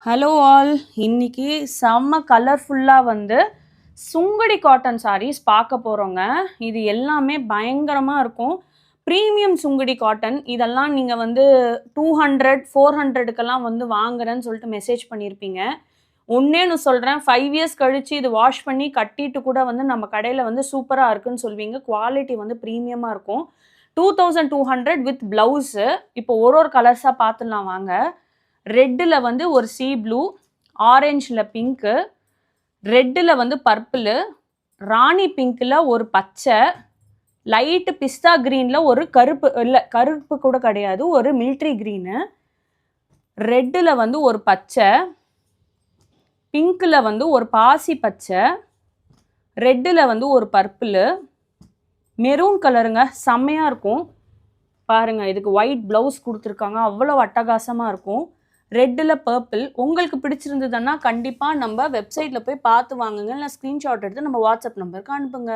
Hello all, இன்னைக்கு செம்ம கலர்ஃபுல்லாக வந்து சுங்குடி காட்டன் சாரீஸ் பார்க்க போகிறோங்க. இது எல்லாமே பயங்கரமாக இருக்கும். ப்ரீமியம் சுங்குடி காட்டன் இதெல்லாம் நீங்கள் வந்து 200 400க்கெல்லாம் வந்து வாங்குறேன்னு சொல்லிட்டு மெசேஜ் பண்ணியிருப்பீங்க. ஒன்னேன்னு சொல்கிறேன், 5 இயர்ஸ் கழித்து இது வாஷ் பண்ணி கட்டிட்டு கூட வந்து நம்ம கடையில் வந்து சூப்பராக இருக்குன்னு சொல்வீங்க. குவாலிட்டி வந்து ப்ரீமியமாக இருக்கும். 2200 வித் ப்ளவுஸு. இப்போ ஒரு கலர்ஸாக பார்த்துடலாம் வாங்க. ரெட்டில் வந்து ஒரு சீ ப்ளூ, ஆரஞ்சில் பிங்க்கு, ரெட்டில் வந்து பர்பிளு, ராணி பிங்க்கில் ஒரு பச்சை, லைட்டு பிஸ்தா க்ரீனில் ஒரு கருப்பு, இல்லை கருப்பு கூட கிடையாது, ஒரு மிலிட்ரி க்ரீனு, ரெட்டில் வந்து ஒரு பச்சை, பிங்க்கில் வந்து ஒரு பாசி பச்சை, ரெட்டில் வந்து ஒரு பர்பிளு, மெரூன் கலருங்க, செம்மையாக இருக்கும் பாருங்கள். இதுக்கு ஒயிட் ப்ளவுஸ் கொடுத்துருக்காங்க, அவ்வளோ அட்டகாசமாக இருக்கும். ரெட்டில் பர்பிள். உங்களுக்கு பிடிச்சிருந்ததுன்னா கண்டிப்பாக நம்ம வெப்சைட்டில் போய் பார்த்து வாங்குங்க, இல்லை ஸ்க்ரீன்ஷாட் எடுத்து நம்ம வாட்ஸ்அப் நம்பருக்கு அனுப்புங்க.